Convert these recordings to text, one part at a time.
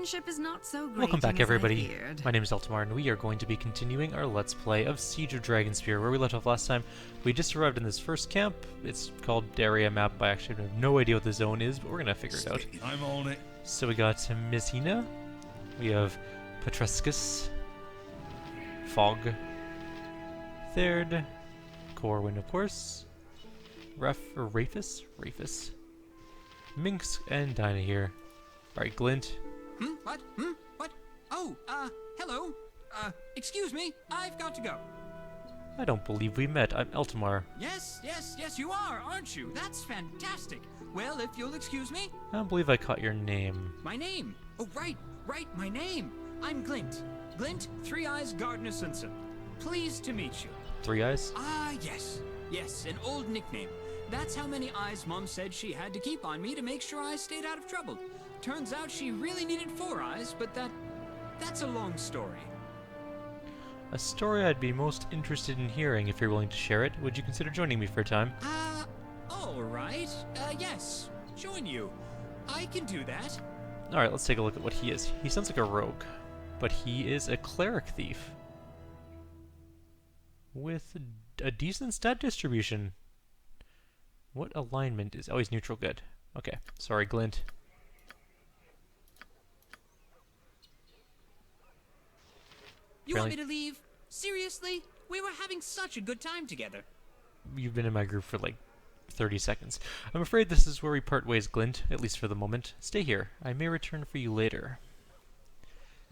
friendship is not so great. Welcome back, everybody. My name is Eltimar, and we are going to be continuing our Let's Play of Siege of Dragonspear. Where we left off last time, we just arrived in this first camp. It's called Area Map. I actually have no idea what the zone is, but we're going to figure it out. I'm on it. So we got Msena, we have Petrescus, Fog, Third, Corwin, of course, Rafus, Minx, and Dinah here. Alright, Glint. What? What? Oh, hello. Excuse me, I've got to go. I don't believe we met. I'm Eltimar. Yes, you are, aren't you? That's fantastic. Well, if you'll excuse me. I don't believe I caught your name. My name? Oh, right, my name. I'm Glint. Glint, Three Eyes Gardner-Simpson. Pleased to meet you. 3 Eyes? Yes, an old nickname. That's how many eyes Mom said she had to keep on me to make sure I stayed out of trouble. Turns out she really needed 4 eyes, but that's a long story. A story I'd be most interested in hearing if you're willing to share it. Would you consider joining me for a time? Alright. Yes. Join you. I can do that. Alright, let's take a look at what he is. He sounds like a rogue, but he is a cleric thief. With a decent stat distribution. What alignment is... Oh, he's neutral good. Okay. Sorry, Glint. You want me to leave? Seriously? We were having such a good time together. You've been in my group for like 30 seconds. I'm afraid this is where we part ways, Glint, at least for the moment. Stay here. I may return for you later.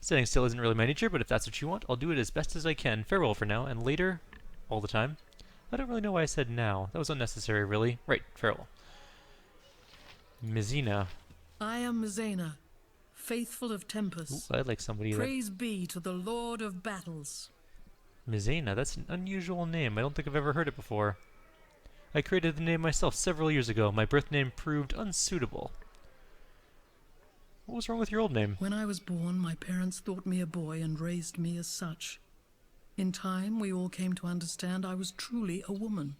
Standing still isn't really my nature, but if that's what you want, I'll do it as best as I can. Farewell for now, and later, all the time. I don't really know why I said now. That was unnecessary, really. Right, farewell. Msena. I am Msena, faithful of Tempest. Ooh, I'd like somebody Praise be to the Lord of Battles. Msena, that's an unusual name. I don't think I've ever heard it before. I created the name myself several years ago. My birth name proved unsuitable. What was wrong with your old name? When I was born, my parents thought me a boy and raised me as such. In time, we all came to understand I was truly a woman.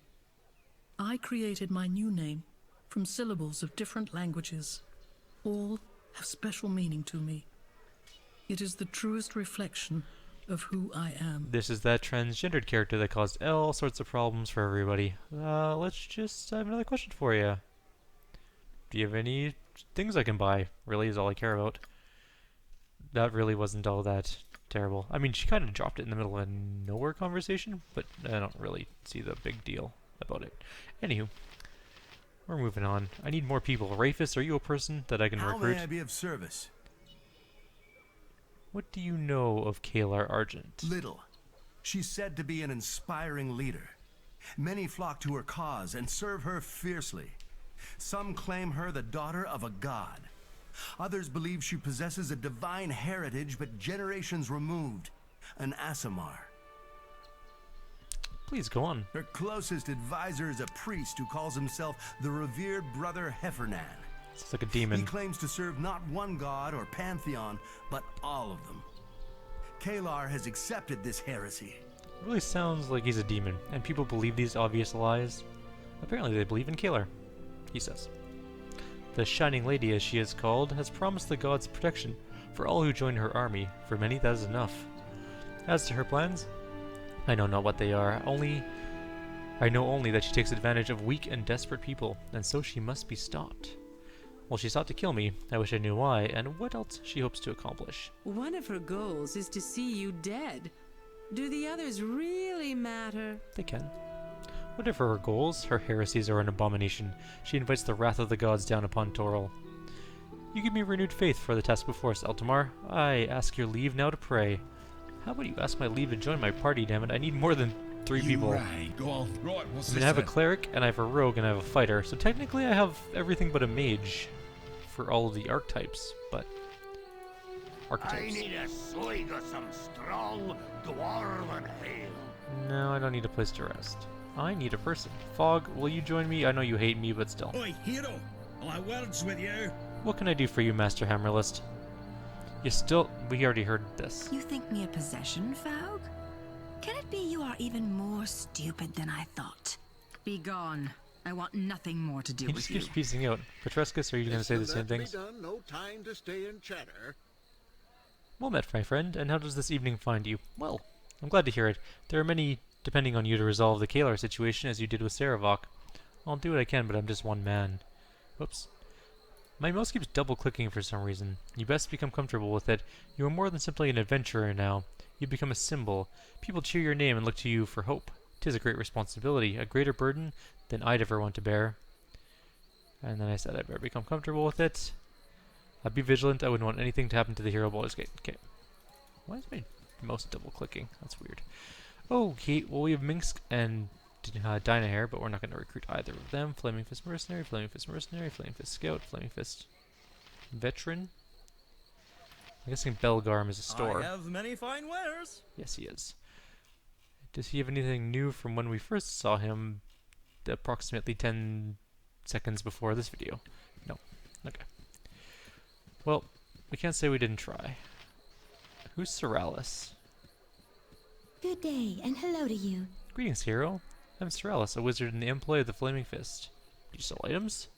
I created my new name from syllables of different languages. All have special meaning to me. It is the truest reflection of who I am. This is that transgendered character that caused all sorts of problems for everybody. I have another question for you. Do you have any things I can buy? Really is all I care about. That really wasn't all that terrible. I mean, she kind of dropped it in the middle of a nowhere conversation, but I don't really see the big deal about it. Anywho, we're moving on. I need more people. Rafus, are you a person that I can recruit? How may I be of service? What do you know of Kayla Argent? Little. She's said to be an inspiring leader. Many flock to her cause and serve her fiercely. Some claim her the daughter of a god. Others believe she possesses a divine heritage, but generations removed. An Aasimar. Please go on. Her closest advisor is a priest who calls himself the revered brother Heffernan. It's like a demon. He claims to serve not one god or pantheon, but all of them. Kayla has accepted this heresy. It really sounds like he's a demon, and people believe these obvious lies. Apparently they believe in Kayla, he says. The Shining Lady, as she is called, has promised the gods protection for all who join her army. For many, that is enough. As to her plans, I know not what they are. I know only that she takes advantage of weak and desperate people, and so she must be stopped. Well, she sought to kill me. I wish I knew why, and what else she hopes to accomplish. One of her goals is to see you dead. Do the others really matter? They can. Whatever her goals, her heresies are an abomination. She invites the wrath of the gods down upon Toril. You give me renewed faith for the task before us, Eltimar. I ask your leave now to pray. How about you ask my leave to join my party, dammit? I need more than 3 people. Right. Go on. Right, what's I mean, I have a cleric, and I have a rogue, and I have a fighter, so technically I have everything but a mage for all of the archetypes, but... archetypes. I need a swig of some strong dwarven ale. No, I don't need a place to rest. I need a person. Fog, will you join me? I know you hate me, but still. Oi, hero! My words with you. What can I do for you, Master Hammerlist? We already heard this. You think me a possession, Fog? Can it be you are even more stupid than I thought? Be gone. I want nothing more to do He with just you. keeps piecing out. Petrescus, are you going to say the same things? No time to stay and chatter. Well met, my friend, and how does this evening find you? Well, I'm glad to hear it. There are many depending on you to resolve the Kayla situation as you did with Saravok. I'll do what I can, but I'm just one man. Whoops. My mouse keeps double-clicking for some reason. You best become comfortable with it. You are more than simply an adventurer now. You become a symbol. People cheer your name and look to you for hope. 'Tis a great responsibility, a greater burden than I'd ever want to bear. And then I said I'd better become comfortable with it. Be vigilant. I wouldn't want anything to happen to the hero Baldur's Gate. Okay. Why is my mouse double-clicking? That's weird. Okay, well we have Minsk and Dynahair, but we're not going to recruit either of them. Flaming Fist Mercenary, Flaming Fist Mercenary, Flaming Fist Scout, Flaming Fist Veteran. I'm guessing Belgarm is a store. I have many fine wares. Yes, he is. Does he have anything new from when we first saw him approximately 10 seconds before this video? No. Okay. Well, we can't say we didn't try. Who's Soralis? Good day, and hello to you. Greetings, hero. I'm Soralis, a wizard in the employ of the Flaming Fist. Do you sell items?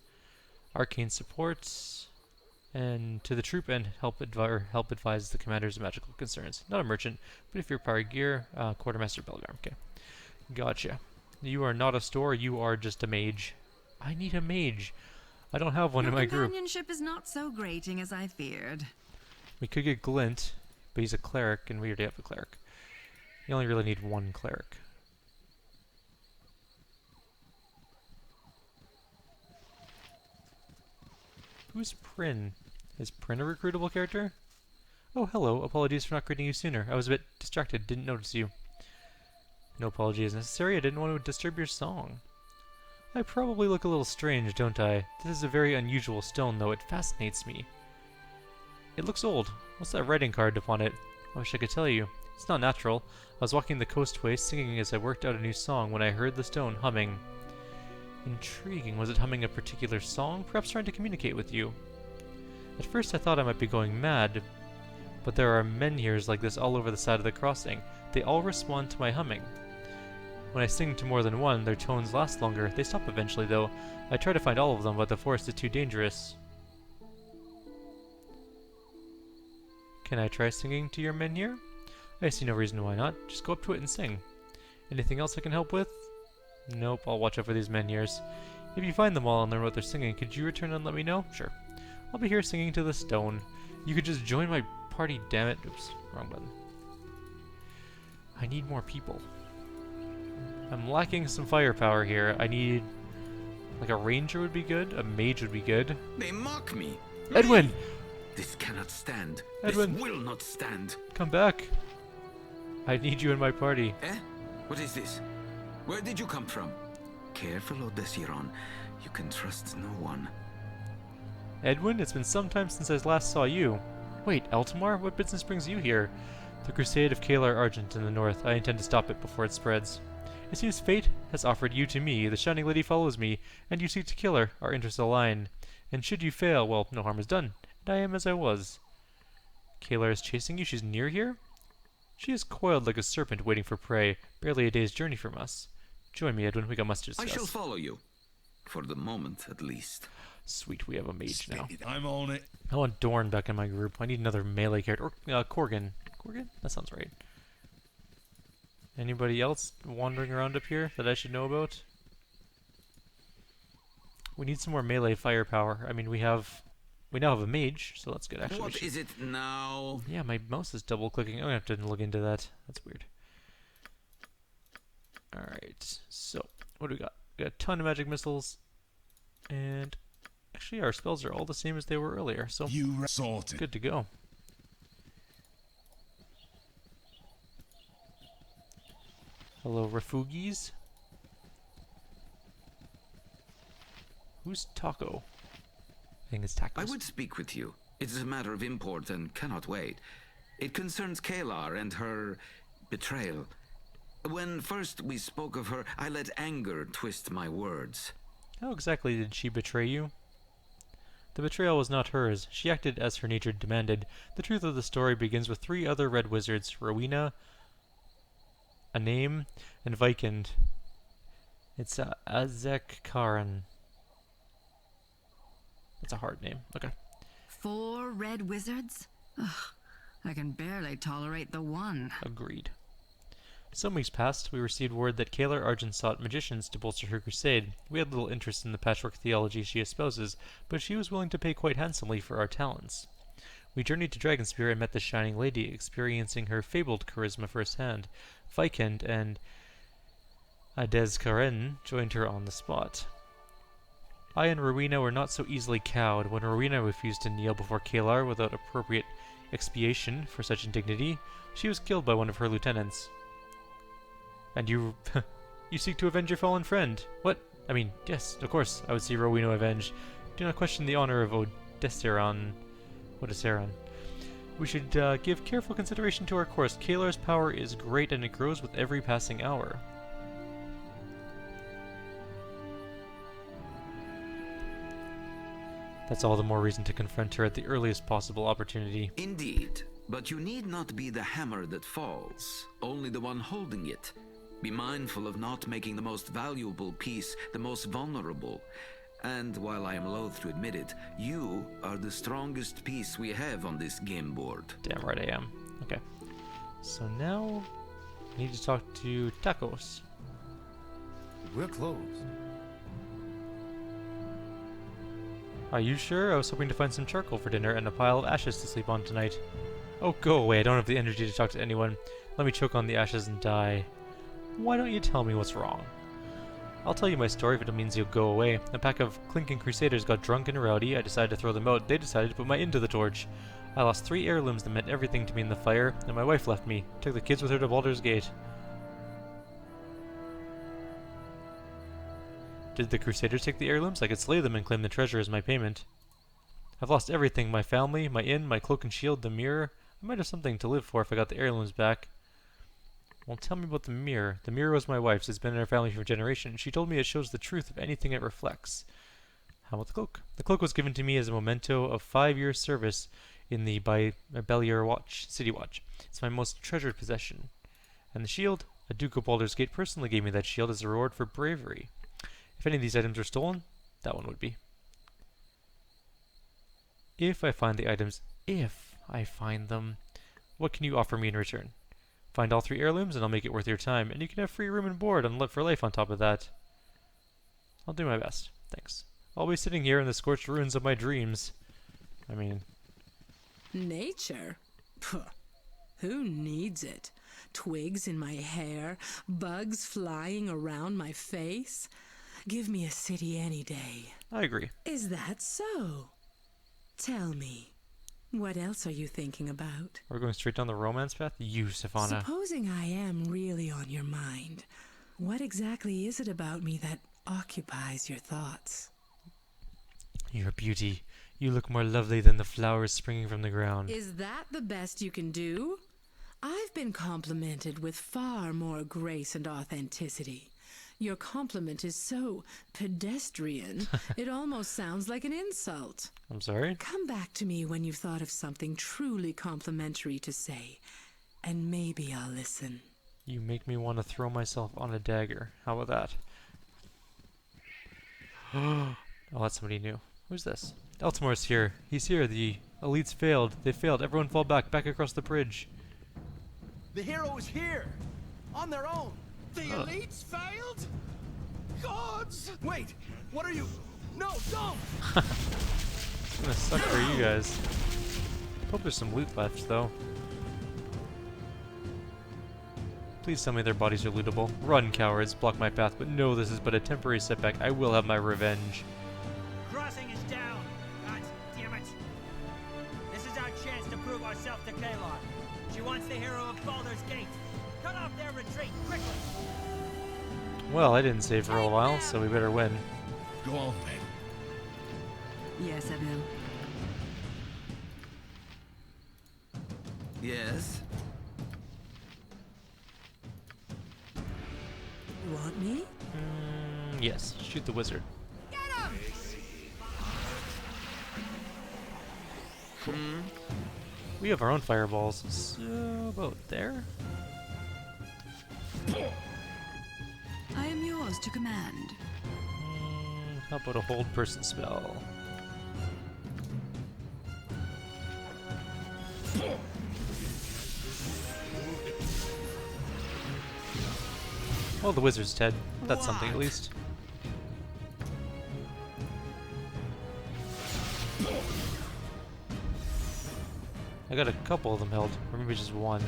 Arcane supports, and to the troop and help advise the commanders of magical concerns. Not a merchant, but if you're prior gear, Quartermaster Belgarm. Okay. Gotcha. You are not a store, you are just a mage. I need a mage. I don't have one in my group. Companionship is not so grating as I feared. We could get Glint, but he's a cleric, and we already have a cleric. You only really need one cleric. Who's Prin? Is Prin a recruitable character? Oh, hello. Apologies for not greeting you sooner. I was a bit distracted, didn't notice you. No apology is necessary. I didn't want to disturb your song. I probably look a little strange, don't I? This is a very unusual stone, though. It fascinates me. It looks old. What's that writing card upon it? I wish I could tell you. It's not natural. I was walking the coastway, singing as I worked out a new song when I heard the stone humming. Intriguing. Was it humming a particular song? Perhaps trying to communicate with you? At first I thought I might be going mad, but there are menhirs like this all over the side of the crossing. They all respond to my humming. When I sing to more than one, their tones last longer. They stop eventually, though. I try to find all of them, but the forest is too dangerous. Can I try singing to your menhir? I see no reason why not. Just go up to it and sing. Anything else I can help with? Nope, I'll watch out for these menhirs. If you find them all and learn what they're singing, could you return and let me know? Sure. I'll be here singing to the stone. You could just join my party, damn it. Oops, wrong button. I need more people. I'm lacking some firepower here. I need... like a ranger would be good, a mage would be good. They mock me. Edwin! This cannot stand. Edwin! This will not stand. Come back. I need you in my party. Eh? What is this? Where did you come from? Careful, Odessiron. You can trust no one. Edwin, it's been some time since I last saw you. Wait, Eltimar? What business brings you here? The crusade of Kayla Argent in the north. I intend to stop it before it spreads. It seems fate has offered you to me. The Shining Lady follows me, and you seek to kill her. Our interests align. And should you fail, well, no harm is done. And I am as I was. Kayla is chasing you? She's near here? She is coiled like a serpent waiting for prey, barely a day's journey from us. Join me, Edwin. We got much to discuss. I shall follow you. For the moment, at least. Sweet, we have a mage now. I'm on it. I want Dorn back in my group. I need another melee character. Or, Korgan. Korgan? That sounds right. Anybody else wandering around up here that I should know about? We need some more melee firepower. I mean, we now have a mage, so that's good. Actually, what is it now? Yeah, my mouse is double clicking. I'm gonna have to look into that. That's weird. Alright, so what do we got? We got a ton of magic missiles, and actually our spells are all the same as they were earlier, so Sorted. good to go. Hello, Refugis. Who's Taco? I think it's Tacos. I would speak with you. It is a matter of import and cannot wait. It concerns Kayla and her betrayal. When first we spoke of her, I let anger twist my words. How exactly did she betray you? The betrayal was not hers. She acted as her nature demanded. The truth of the story begins with 3 other red wizards, Rowena, a name, and Vikend. It's Azek Karan. That's a hard name. Okay. 4 red wizards? Ugh, I can barely tolerate the one. Agreed. Some weeks passed, we received word that Kayla Argent sought magicians to bolster her crusade. We had little interest in the patchwork theology she espouses, but she was willing to pay quite handsomely for our talents. We journeyed to Dragonspear and met the Shining Lady, experiencing her fabled charisma firsthand. Vikend and Adez Karen joined her on the spot. I and Rowena were not so easily cowed. When Rowena refused to kneel before Kayla without appropriate expiation for such indignity, she was killed by one of her lieutenants. And you... you seek to avenge your fallen friend. What? I mean, yes, of course, I would see Rowena avenged. Do not question the honor of Odessaran. We should give careful consideration to our course. Kayla's power is great and it grows with every passing hour. That's all the more reason to confront her at the earliest possible opportunity. Indeed, but you need not be the hammer that falls, only the one holding it. Be mindful of not making the most valuable piece the most vulnerable. And while I am loath to admit it, you are the strongest piece we have on this game board. Damn right I am. Okay. So now, I need to talk to Tacos. We're closed. Are you sure? I was hoping to find some charcoal for dinner and a pile of ashes to sleep on tonight. Oh, go away. I don't have the energy to talk to anyone. Let me choke on the ashes and die. Why don't you tell me what's wrong? I'll tell you my story if it means you'll go away. A pack of clinking crusaders got drunk and rowdy. I decided to throw them out. They decided to put my into the torch. I lost 3 heirlooms that meant everything to me in the fire, and my wife left me. Took the kids with her to Baldur's Gate. Did the crusaders take the heirlooms? I could slay them and claim the treasure as my payment. I've lost everything. My family, my inn, my cloak and shield, the mirror. I might have something to live for if I got the heirlooms back. Well, tell me about the mirror. The mirror was my wife's. It's been in our family for generations. She told me it shows the truth of anything it reflects. How about the cloak? The cloak was given to me as a memento of 5 years' service in the Bellier City Watch. It's my most treasured possession. And the shield? A Duke of Baldur's Gate personally gave me that shield as a reward for bravery. If any of these items are stolen, that one would be. If I find the items, what can you offer me in return? Find all 3 heirlooms and I'll make it worth your time, and you can have free room and board for life on top of that. I'll do my best. Thanks. I'll be sitting here in the scorched ruins of my dreams. I mean... Nature? Puh. Who needs it? Twigs in my hair, bugs flying around my face. Give me a city any day. I agree. Is that so? Tell me, what else are you thinking about? We're going straight down the romance path? You, Savannah. Supposing I am really on your mind, what exactly is it about me that occupies your thoughts? Your beauty. You look more lovely than the flowers springing from the ground. Is that the best you can do? I've been complimented with far more grace and authenticity. Your compliment is so pedestrian, it almost sounds like an insult. I'm sorry? Come back to me when you've thought of something truly complimentary to say, and maybe I'll listen. You make me want to throw myself on a dagger. How about that? Oh, that's somebody new. Who's this? Eltimar's here. He's here. The elites failed. They failed. Everyone fall back across the bridge. The hero is here! On their own! The elites failed? Gods! Wait! What are you? No, don't! It's gonna suck for you guys. Hope there's some loot left, though. Please tell me their bodies are lootable. Run, cowards. Block my path, but no, this is but a temporary setback. I will have my revenge. Crossing is down. God damn it. This is our chance to prove ourselves to Kayla. She wants the hero of Baldur's Gate. Cut off their retreat, quickly! Well, I didn't save for a while, so we better win. Go on then. Yes, I will. Yes? You want me? Yes, shoot the wizard. Get him! We have our own fireballs, so about there? I am yours to command. How about a hold person spell? Well, the wizard's dead. That's something at least. I got a couple of them held, or maybe just one.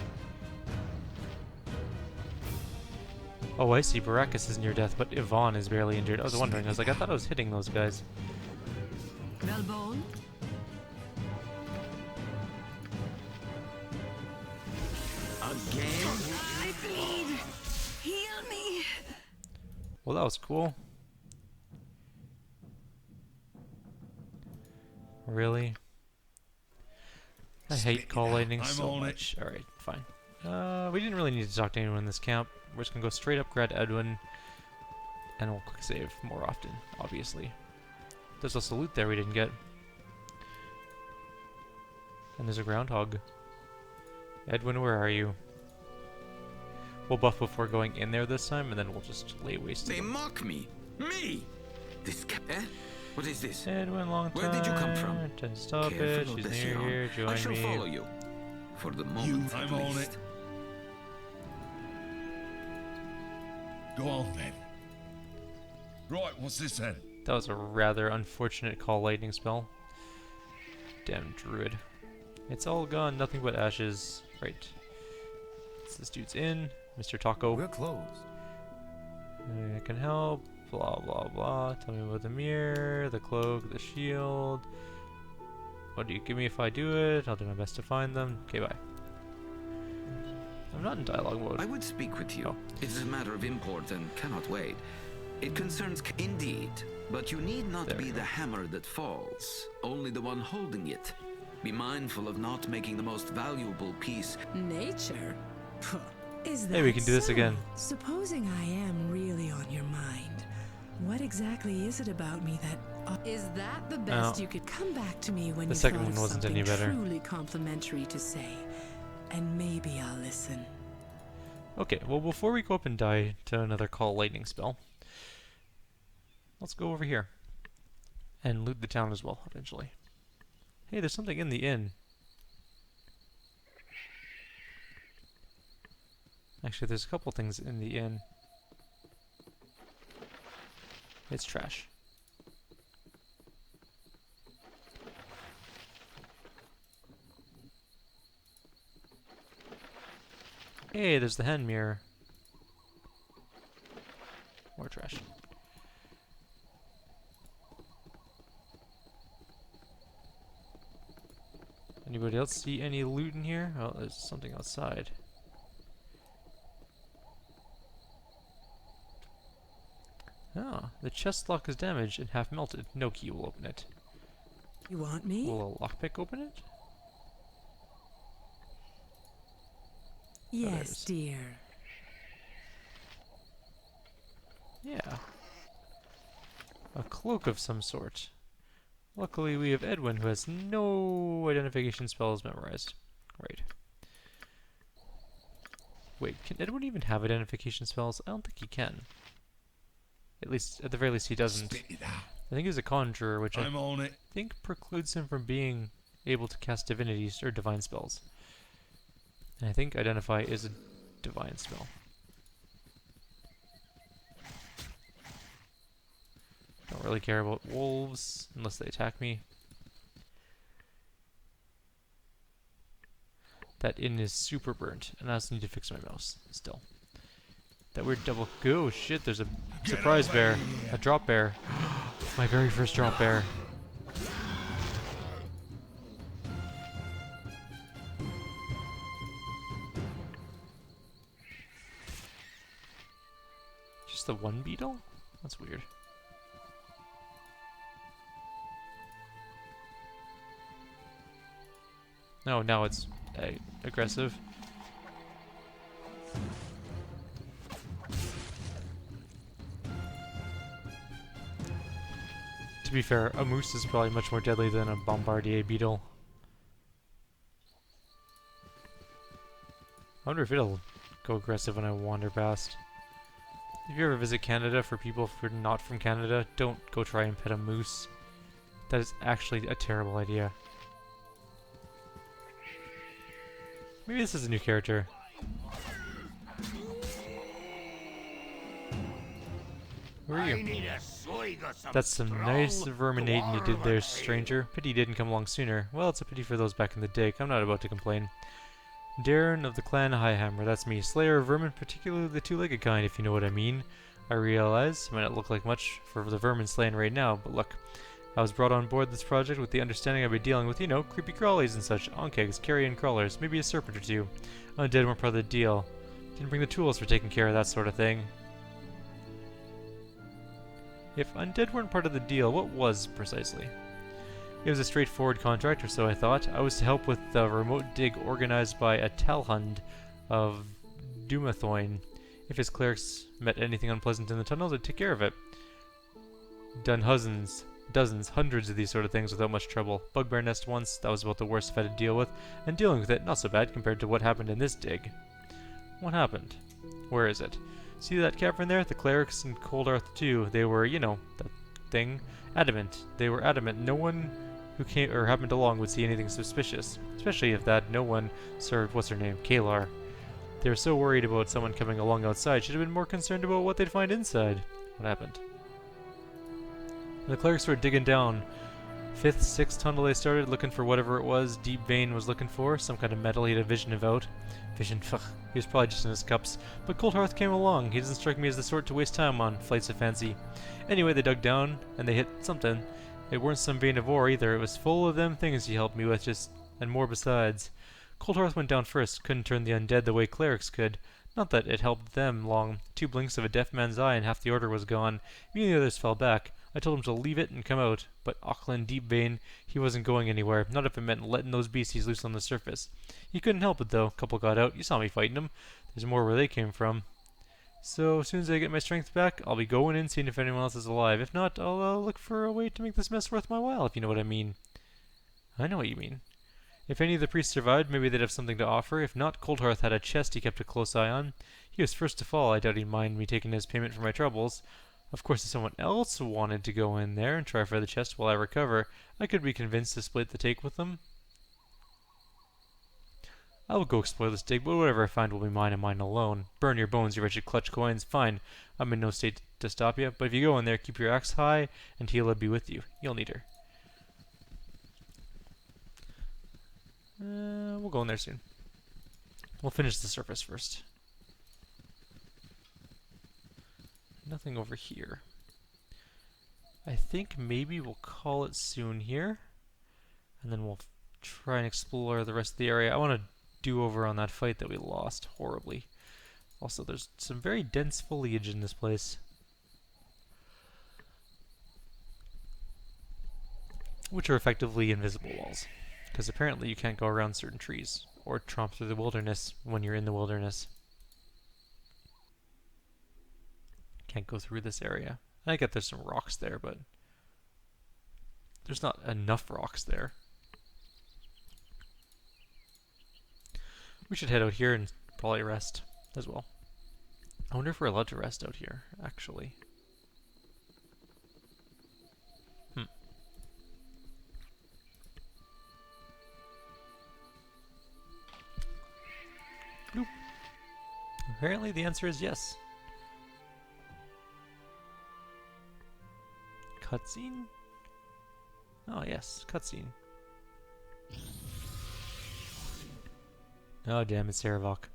Oh, I see. Baracus is near death, but Yvonne is barely injured. I was wondering. I was like, I thought I was hitting those guys. Velbone? Again? I bleed! Heal me! Well, that was cool. Really? I hate call lightning so much. Alright, fine. We didn't really need to talk to anyone in this camp. We're just gonna go straight up, grab Edwin, and we'll quick save more often, obviously. There's also loot there we didn't get. And there's a groundhog. Edwin, where are you? We'll buff before going in there this time, and then we'll just lay waste to They them. mock me! Me! This What is this? Edwin, long time. Where did you come from? Stop it. Careful, She's Odysseus. near here. Join I shall me. follow you. For the moment, I'm at on least. it. Go on then. Right, what's this then? That was a rather unfortunate call lightning spell. Damn druid. It's all gone, nothing but ashes. Right. So this dude's in. Mr. Taco. We're closed. I can help. Blah blah blah. Tell me about the mirror, the cloak, the shield. What do you give me if I do it? I'll do my best to find them. Okay, bye. I'm not in dialogue mode. I would speak with you. Oh. It is a matter of import and cannot wait. It concerns indeed, but you need not There be we the go. hammer that falls, only the one holding it. Be mindful of not making the most valuable piece. Nature? Puh. Is that Hey, we can do this so? again. Supposing I am really on your mind, what exactly is it about me that... is that the best Oh. you could come back to me when The you second thought one of wasn't something any better. truly complimentary to say, and maybe I'll listen. Okay, well before we go up and die to another call lightning spell, let's go over here and loot the town as well eventually. Hey, there's something in the inn. Actually, there's a couple things in the inn. It's trash. Hey, there's the hand mirror. More trash. Anybody else see any loot in here? Oh, there's something outside. Ah, the chest lock is damaged and half melted. No key will open it. You want me? Will a lockpick open it? Yes, dear. Yeah. A cloak of some sort. Luckily, we have Edwin, who has no identification spells memorized. Right. Wait, can Edwin even have identification spells? I don't think he can. At least, at the very least, he doesn't. Spit it out. I think he's a conjurer, which I'm on it. think precludes him from being able to cast divinities or divine spells. And I think Identify is a divine spell. Don't really care about wolves unless they attack me. That inn is super burnt, and I also need to fix my mouse still. That weird double. Oh shit, there's a surprise bear. A drop bear. My very first drop bear. Just the one beetle? That's weird. No, now it's aggressive. To be fair, a moose is probably much more deadly than a bombardier beetle. I wonder if it'll go aggressive when I wander past. If you ever visit Canada, for people who are not from Canada, don't go try and pet a moose. That is actually a terrible idea. Maybe this is a new character. Who are I you? need a swig of some That's some nice verminating you did there, stranger. Pity you didn't come along sooner. Well, it's a pity for those back in the day. I'm not about to complain. Darren of the clan Highhammer, that's me. Slayer of vermin, particularly the two-legged kind, if you know what I mean. I realize it might not look like much for the vermin slaying right now, but look. I was brought on board this project with the understanding I'd be dealing with, you know, creepy crawlies and such, onkegs, carrion crawlers, maybe a serpent or two. Undead weren't part of the deal. Didn't bring the tools for taking care of that sort of thing. If undead weren't part of the deal, what was precisely? It was a straightforward contract, or so I thought. I was to help with the remote dig organized by a Talhund of Dumathoin. If his clerics met anything unpleasant in the tunnels, I'd take care of it. Done dozens, hundreds of these sort of things without much trouble. Bugbear nest once, that was about the worst I've had to deal with, and dealing with it, not so bad compared to what happened in this dig. What happened? Where is it? See that cavern there? The clerics and Cold Earth too. They were, you know, that thing, adamant. They were adamant. No one who came or happened along would see anything suspicious, especially if that no one served what's her name, Kayla. They were so worried about someone coming along outside. Should have been more concerned about what they'd find inside. What happened? The clerics were digging down. 5th, 6th tunnel they started, looking for whatever it was Deep Vein was looking for. Some kind of metal he had a vision about. Vision, fuck. He was probably just in his cups. But Cold Hearth came along. He doesn't strike me as the sort to waste time on flights of fancy. Anyway, they dug down, and they hit something. It weren't some vein of ore either. It was full of them things he helped me with, just and more besides. Cold Hearth went down first. Couldn't turn the undead the way clerics could. Not that it helped them long. 2 blinks of a deaf man's eye and half the order was gone. Even the others fell back. I told him to leave it and come out, but Auckland Deep Vein, he wasn't going anywhere, not if it meant letting those beasties loose on the surface. He couldn't help it though. Couple got out. You saw me fighting them. There's more where they came from. So as soon as I get my strength back, I'll be going in, seeing if anyone else is alive. If not, I'll look for a way to make this mess worth my while, if you know what I mean. I know what you mean. If any of the priests survived, maybe they'd have something to offer. If not, Coldhearth had a chest he kept a close eye on. He was first to fall. I doubt he'd mind me taking his payment for my troubles. Of course, if someone else wanted to go in there and try for the chest while I recover, I could be convinced to split the take with them. I will go explore this dig, but whatever I find will be mine and mine alone. Burn your bones, you wretched clutch coins. Fine, I'm in no state to stop you, but if you go in there, keep your axe high, and Kayla be with you. You'll need her. We'll go in there soon. We'll finish the surface first. Nothing over here. I think maybe we'll call it soon here, and then we'll try and explore the rest of the area. I want to do over on that fight that we lost horribly. Also, there's some very dense foliage in this place, which are effectively invisible walls, because apparently you can't go around certain trees or tromp through the wilderness when you're in the wilderness. Can't go through this area. I get there's some rocks there, but there's not enough rocks there. We should head out here and probably rest as well. I wonder if we're allowed to rest out here, actually. Bloop. Apparently the answer is yes. Cutscene? Oh yes, cutscene. Oh damn, it's Saravok.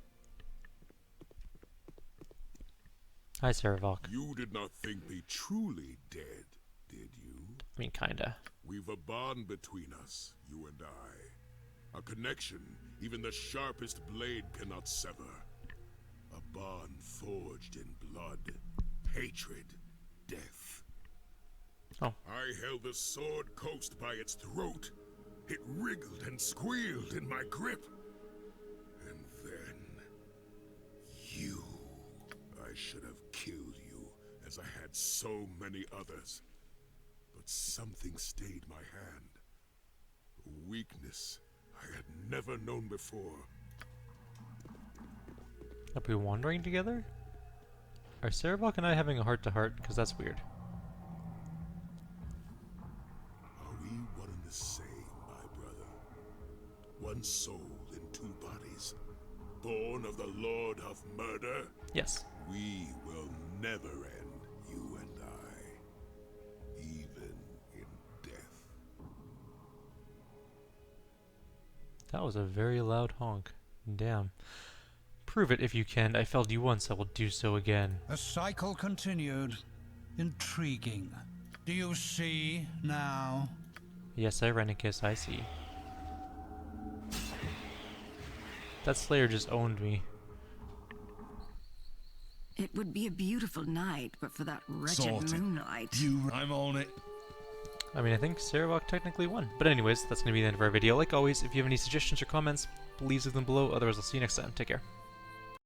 Hi Saravok. You did not think me truly dead, did you? I mean, kinda. We've a bond between us, you and I. A connection even the sharpest blade cannot sever. A bond forged in blood, hatred, death. Oh. I held the sword coast by its throat. It wriggled and squealed in my grip. And then... you. I should have killed you, as I had so many others. But something stayed my hand. A weakness I had never known before. Are we wandering together? Are Saravok and I having a heart-to-heart? Because that's weird. Are we one and the same, my brother? One soul in 2 bodies. Born of the Lord of Murder? Yes. We will never end, you and That was a very loud honk. Damn. Prove it if you can. I failed you once, I will do so again. The cycle continued. Intriguing. Do you see now? Yes, Irenicus, I see. That Slayer just owned me. It would be a beautiful night, but for that wretched Sorted. moonlight. I'm on it. I mean, I think Saravok technically won. But anyways, that's going to be the end of our video. Like always, if you have any suggestions or comments, please leave them below. Otherwise, I'll see you next time. Take care.